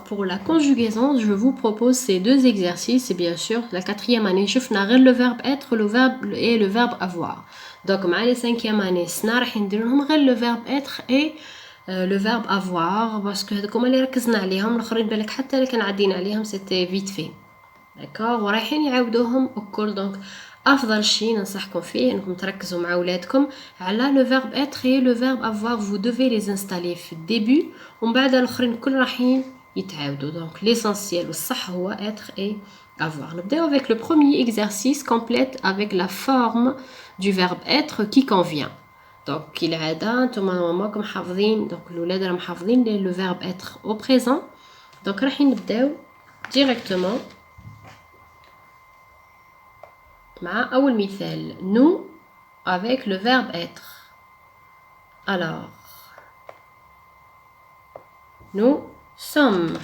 pour la conjugaison, je vous propose ces deux exercices. Et bien sûr, la quatrième année, je ferai le verbe être et le verbe avoir. Donc, مع les cinquième année, سنا راح ندير لهم غير le verbe être et le verbe avoir parce que هذوك هما اللي ركزنا عليهم. الاخرين بالك حتى اللي كان عدينا عليهم c'était vite fait. داكوغ ورايحين يعاودوهم الكل. دونك افضل شيء ننصحكم فيه انكم تركزوا مع اولادكم على لو فيرب être et le verbe avoir. Vous devez les installer في الديبي ومن بعد الاخرين كل رايحين يتعاودوا. دونك l'essentiel والصح هو être et avoir. نبداو avec le premier exercice. Complète avec la forme du verbe être qui convient. دونك كالعاده نتوما ماكم حافظين. دونك الاولاد راهم حافظين le verbe être au présent. دونك رايحين نبداو directement مع أول مثال. nous avec le verbe être. Alors nous sommes.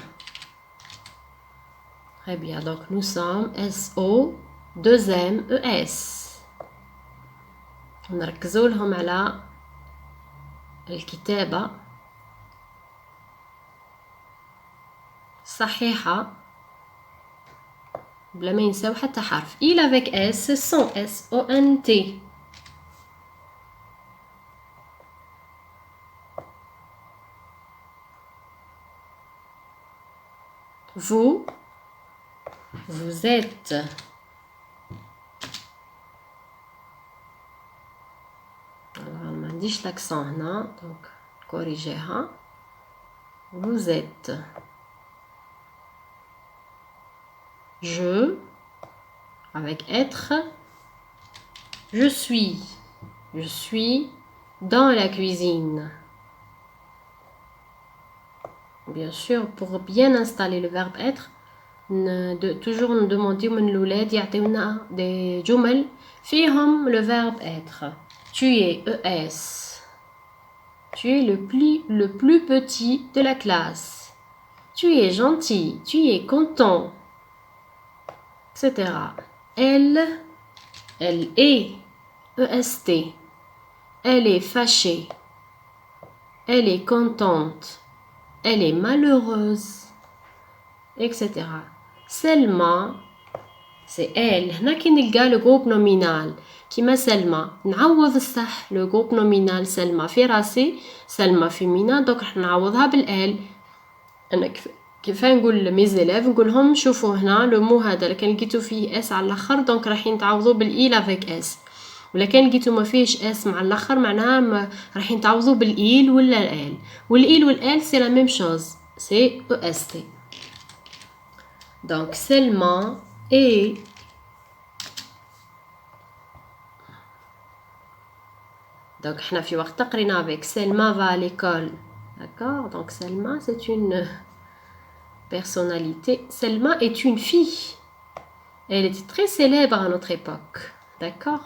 Très bien, donc nous sommes SO 2M ES. نركزوا لهم على الكتابة صحيحة بلا ما ينساو حتى حرف. il avec S sont SONT. vous êtes. alors ما عنديش l'accent هنا donc corrigez-ha. vous êtes. je avec être. je suis dans la cuisine. Bien sûr, pour bien installer le verbe être, toujours nous demander من الولاد يعطيونا des جمل فيهم le verbe être. tu es ES. tu es le plus petit de la classe. tu es gentil, tu es content, etc. elle est EST. elle est fâchée. elle est contente. elle est malheureuse, etc. Selma c'est elle. هنا كي نلقى le groupe nominal كيما سلمى نعوض الصح le groupe nominal سلمى في راسي سلمى فيمينا. دوك راح نعوضها بالال. انا كيف نقول ميزيليف نقول لهم شوفوا هنا لو مو هذا اللي كان لقيتو فيه اس على الاخر دونك رايحين تعوضوا بالايل افيك اس. ولا كان لقيتو ما فيهش اس مع الاخر معناها رايحين تعوضوا بالايل ولا الال. والايل والال سي لا ميم شوز سي او اس تي. دونك سلمى et donc حنا في وقت قرينا avec Selma va à l'école. D'accord, donc Selma c'est une personnalité. Selma est une fille. Elle était très célèbre à notre époque. D'accord.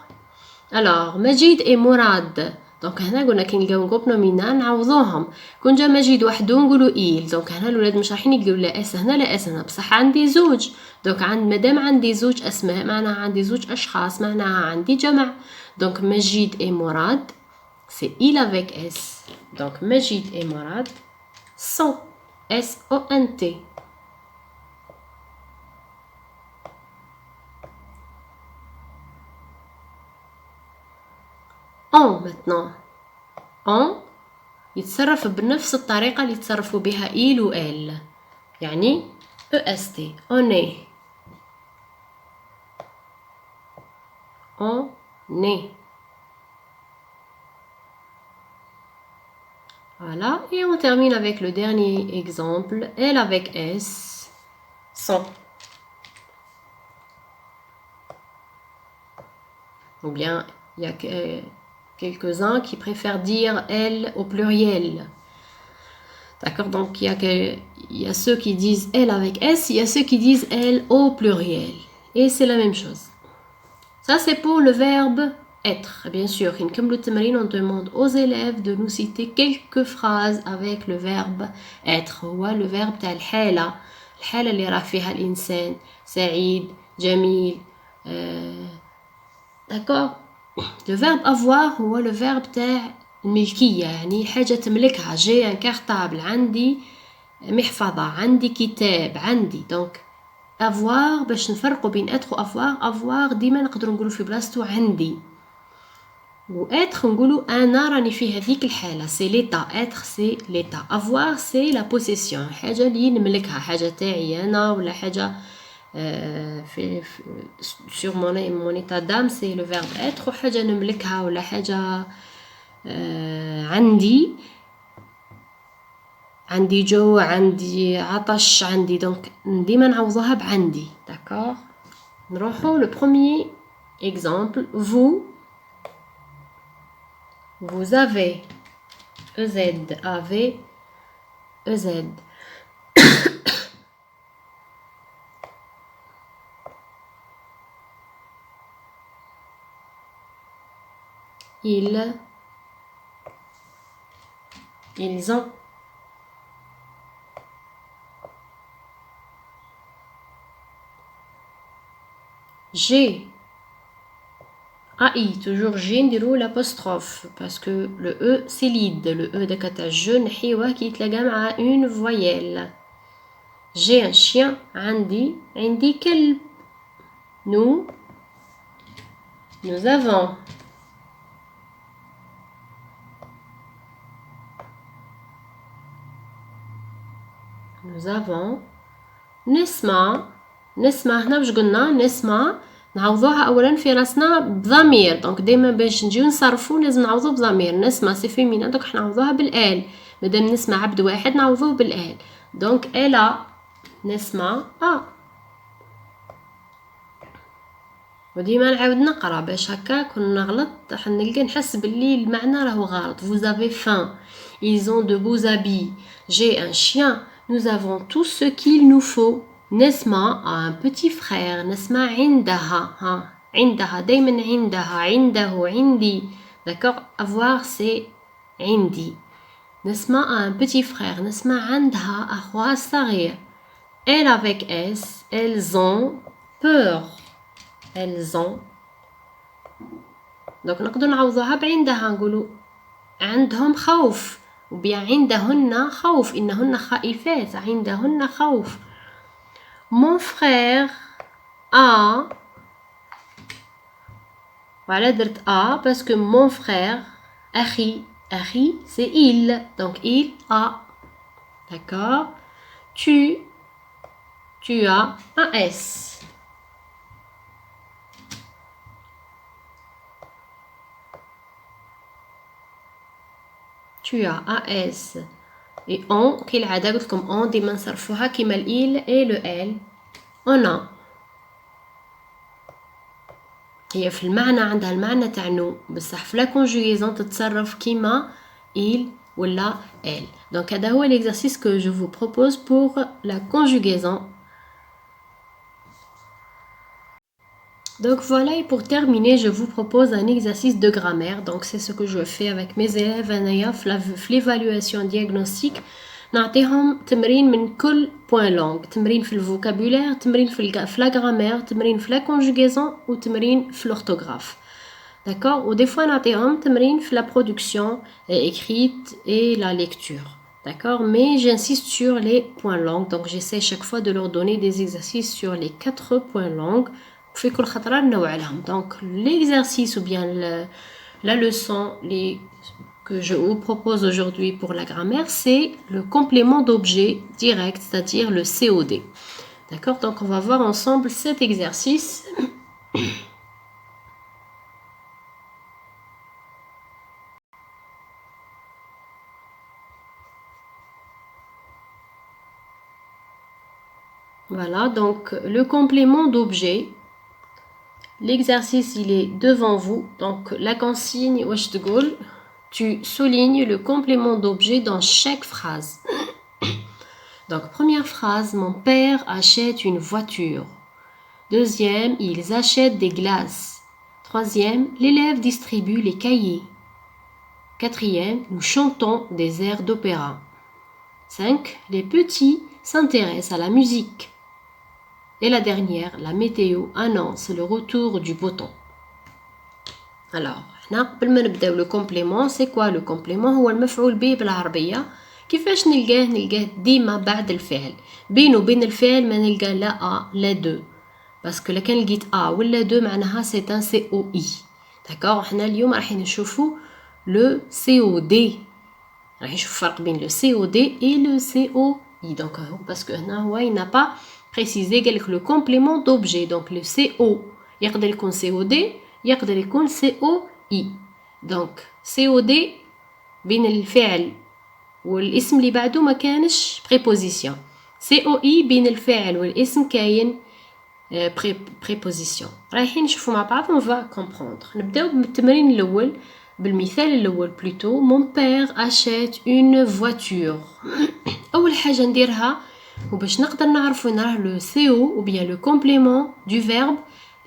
Alors Majid et Mourad. دونك هنا قلنا كي نلقاو جروب نومينال نعوضوهم. كون جا مجيد وحده نقولوا إيل. دونك هنا الولاد مش رايحين يقولوا لا اس هنا لا اس هنا بصح عندي زوج. دونك مادام عندي زوج اسماء معناها عندي زوج اشخاص معناها عندي جمع. دونك مجيد et Mourad c'est il avec S. Donc Majid et Mourad sont SONT. on maintenant. on يتصرف بنفس الطريقة اللي يتصرفوا بها il و elle. يعني EST. on est. on est. Voilà, et on termine avec le dernier exemple. Elle avec S sont. Ou bien, il y a quelques-uns qui préfèrent dire elle au pluriel. D'accord, donc il y a ceux qui disent elle avec S, il y a ceux qui disent elle au pluriel. Et c'est la même chose. Ça, c'est pour le verbe être. Bien sûr, on demande aux élèves de nous citer quelques phrases avec le verbe être. Ou le verbe تاع الحالة. الحالة اللي راه فيها الإنسان سعيد جميل. D'accord. Le verbe avoir هو le verbe تاع الملكية. يعني حاجة تملكها. j'ai un cartable عندي محفظة عندي كتاب عندي دونك avoir باش نفرقوا بين être و avoir ديما نقدروا نقولوا في بلاصتو عندي و être نقولوا انا راني في هذيك الحالة سي l'état être سي l'état avoir سي la possession حاجة اللي نملكها حاجة تاعي انا ولا حاجة sur mon état d'âme c'est le verbe être وحاجة نملكها ولا حاجة عندي جو عندي عطش عندي دونك ديما نعوضوها بعندي d'accord نروحو le premier exemple vous avez ez avez ez ils ont j'ai AI toujours j'ai نديرو l'apostrophe parce que le E c'est lead le E داك تاع je نحيوه كي يتلاقى مع une voyelle j'ai un chien عندي كلب nous avons نسمع هنا واش قلنا نسمع نعوضوها اولا في راسنا بضمير دونك دائما باش نجيو نصرفو لازم نعوضو بضمير نسمع سي فيمينا دونك نعوضوها بالال مادام نسمع عبد واحد نعوضوه بالال دونك الا نسمع وديما نعاود نقرا باش هكا كون نغلط نلقى نحس باللي المعنى راهو غلط vous avez faim ils ont de beaux habits j'ai un chien nous avons tout ce qu'il nous faut نسمع un petit frère نسمع عندها دايما عنده عندي d'accord avoir c'est عندي نسمع un petit frère نسمع عندها أخوها الصغير elle avec S elles ont peur donc نقدر نعوضوها بعندها نقولوا عندهم خوف وبيا عندهن خوف إنهن خائفات عندهن خوف mon frère a voilà درت a parce que mon frère أخي c'est il donc il a d'accord tu as un S tu as un S et on كالعادة قلت لكم on ديما نصرفوها كيما il et le elle on a هي في المعنى عندها المعنى تاع نو بصح في لا كونجوغيزون تتصرف كيما il ولا elle donc هذا هو l'exercice que je vous propose pour la conjugaison. Donc voilà, et pour terminer, je vous propose un exercice de grammaire. Donc c'est ce que je fais avec mes élèves أنايا في l'évaluation diagnostique. نعطيهم تمرين من كل point langue. تمرين في الفوكابولير، تمرين في la grammaire، تمرين في la conjugaison وتمرين في l'orthographe. D'accord? Ou des fois نعطيهم تمرين في la production écrite et la lecture. D'accord? Mais j'insiste sur les points langues. Donc j'essaie chaque fois de leur donner des exercices sur les 4 points langues. في كل خطرة ننوع لهم. Donc l'exercice ou bien la leçon que je vous propose aujourd'hui pour la grammaire, c'est le complément d'objet direct, c'est-à-dire le COD. D'accord? Donc on va voir ensemble cet exercice. Voilà, donc le complément d'objet. L'exercice, il est devant vous. Donc, la consigne, tu soulignes le complément d'objet dans chaque phrase. Donc, première phrase, mon père achète une voiture. Deuxième, ils achètent des glaces. Troisième, l'élève distribue les cahiers. Quatrième, nous chantons des airs d'opéra. 5. Les petits s'intéressent à la musique. Et la dernière, la météo annonce le retour du beau temps. Alors, قبل ما نبداو le complément, c'est quoi le complément? هو المفعول به بالعربية كيفاش نلقاه ديما بعد الفعل بينه وبين الفعل ما نلقى لا ا لا دو باسكو لا كان لقيت ا ولا دو معناها سي ان سي او اي داكوغ. حنا اليوم راح نشوفوا لو سي او دي راح نشوف الفرق بين لو سي او دي اي لو سي او اي دونك باسكو هنا هو il n'a pas précisé قالك لو كومبليمون دوبجي دونك لو سي او يقدر يكون سي او دي يقدر يكون سي او اي دونك سي او دي بين الفعل والاسم اللي بعده ما كانش بريبوزيسيون سي او اي بين الفعل والاسم كاين بريبوزيسيون. رايحين نشوفوا مع بعض on va comprendre. نبداو بالتمرين الاول بالمثال الاول بلوتو mon père achète une voiture. اول حاجه نديرها وباش نقدر نعرفوا نراه لو سي او بيان لو كومبليمون دو فيرب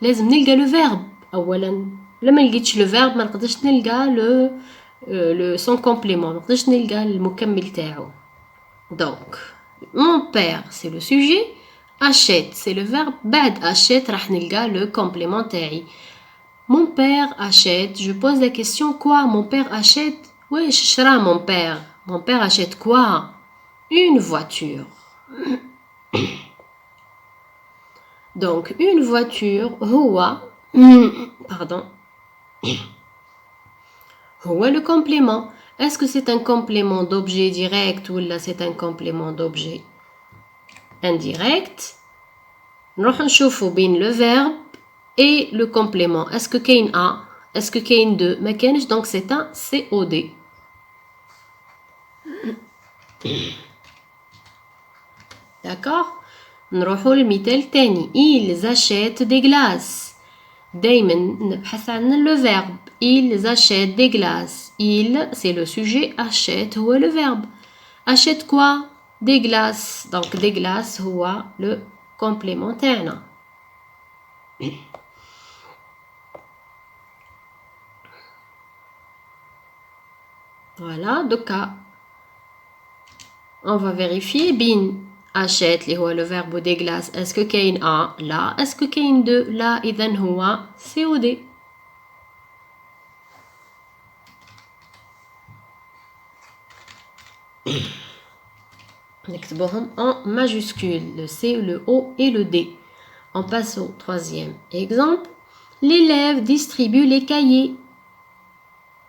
لازم نلقى لو فيرب اولا. لما لقيتش لو فيرب ما نقدرش نلقى لو سون كومبليمون ما نقدرش نلقى المكمل تاعو. دونك mon père c'est le sujet achète c'est le verbe بعد achète راح نلقى le complément تاعي. mon père achète je pose la question quoi mon père achète واش شرا mon père achète quoi une voiture. donc une voiture هو pardon هو le complément. Est-ce que c'est un complément d'objet direct ou là c'est un complément d'objet indirect? نروح نشوفوا بين le verbe et le complément. Est-ce que كاين a? Est-ce que كاين de? ما كانش donc c'est un COD. d'accord. نروحوا للمثال الثاني ils achètent des glaces. دايما نبحث عن le verbe ils achètent des glaces. il c'est le sujet achète هو le verbe achète quoi des glaces donc des glaces هو le complément تاعنا. voilà donc on va vérifier bin achète اللي هو le verbe des glaces est-ce que كاين a لا est-ce que كاين de لا إذن هو COD. نكتبوهم en majuscule le C, le O et le D. On passe au troisième exemple. L'élève distribue les cahiers.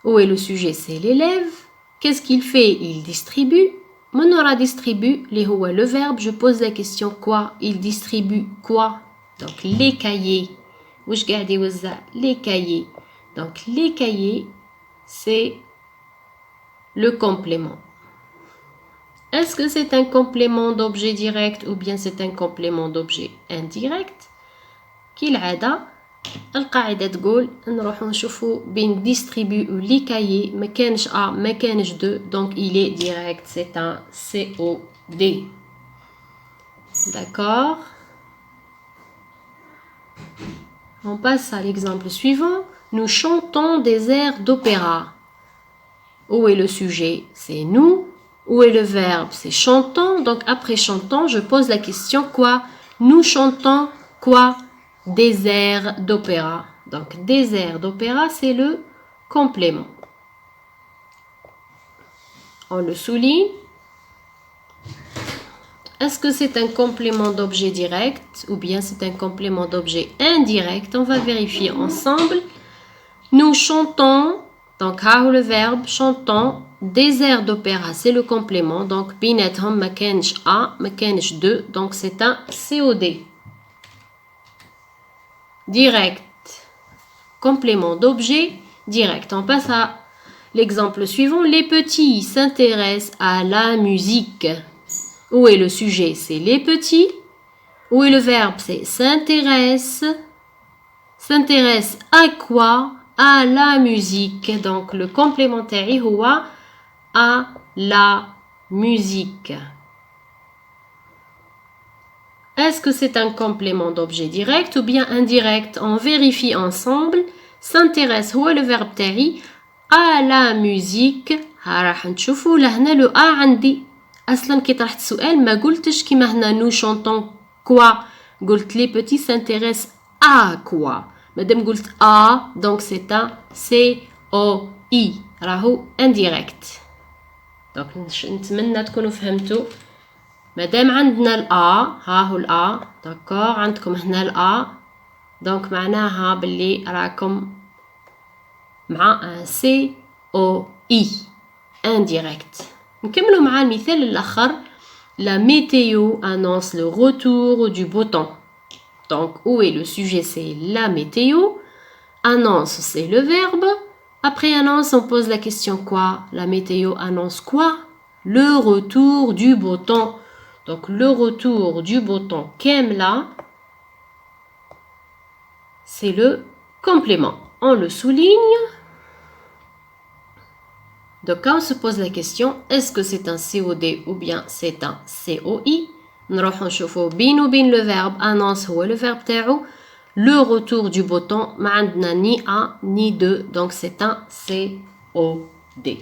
Où est le sujet? C'est l'élève. Qu'est-ce qu'il fait? Il distribue. Mon aura distribue, les هو le verbe. Je pose la question quoi? Il distribue quoi? Donc les cahiers. واش قاعد يوزع les cahiers. Donc les cahiers, c'est le complément. Est-ce que c'est un complément d'objet direct ou bien c'est un complément d'objet indirect? كالعادة القاعدة تقول نروحو نشوفو بين distribue و les cahiers ما كانش a ما كانش de donc il est direct c'est un COD. d'accord. on passe à l'exemple suivant. Nous chantons des airs d'opéra. Où est le sujet? C'est nous. Où est le verbe? C'est chantons. Donc après chantons, je pose la question quoi? Nous chantons quoi? Des airs d'opéra. Donc des airs d'opéra, c'est le complément. On le souligne. Est-ce que c'est un complément d'objet direct ou bien c'est un complément d'objet indirect? On va vérifier ensemble. Nous chantons, donc le verbe chantons des airs d'opéra, c'est le complément. Donc بيناتهم ما كانش a ما كانش de donc c'est un COD. direct, complément d'objet direct. On passe à l'exemple suivant. Les petits s'intéressent à la musique. Où est le sujet? C'est les petits. Où est le verbe? C'est s'intéresse. S'intéresse à quoi? À la musique. Donc le complémentaire هو à la musique. Est-ce que c'est un complément d'objet direct ou bien indirect? On vérifie ensemble. S'intéresse هو le verbe تاعي à la musique. راح نشوفوا لهنا لو a عندي. اصلا كي طرحت السؤال ما قلتش كيما هنا nous chantons quoi. قلت les petits s'intéressent à quoi. مادام قلت a donc c'est un COI راهو indirect. دونك نتمنى تكونوا فهمتوا. مادام عندنا الأ، ها هو الأ، داكور، عندكم هنا الأ، دونك معناها باللي راكم مع ان سي او اي indirect. نكملوا مع المثال الآخر. La météo annonce le retour du beau temps. Donc, où est le sujet? C'est la météo. Annonce, c'est le verbe. Après annonce, on pose la question quoi? La météo annonce quoi? Le retour du beau temps. Donc, le retour du beau temps, qu'aime là, c'est le complément. On le souligne. Donc, quand on se pose la question, est-ce que c'est un COD ou bien c'est un COI? نروح نشوفوا بين وبين le verbe annonce هو le verbe تاعو. Le retour du beau temps ما عندنا ni un ni deux, donc c'est un COD.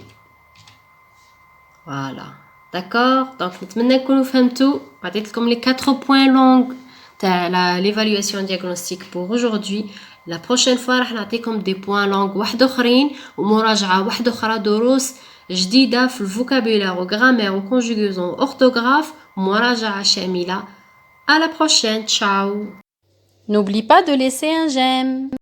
Voilà. D'accord? Donc نتمنى تكونوا فهمتوا. عطيت لكم les 4 points longs تاع l'évaluation diagnostique pour aujourd'hui. La prochaine fois راح نعطيكم des points longs واحد اخرين ومراجعة واحدة اخرى دروس جديدة في الفوكابيلار وغرامير وكونجوغيزون اورثوغراف ومراجعة شاملة. À la prochaine. Ciao. N'oublie pas de laisser un j'aime.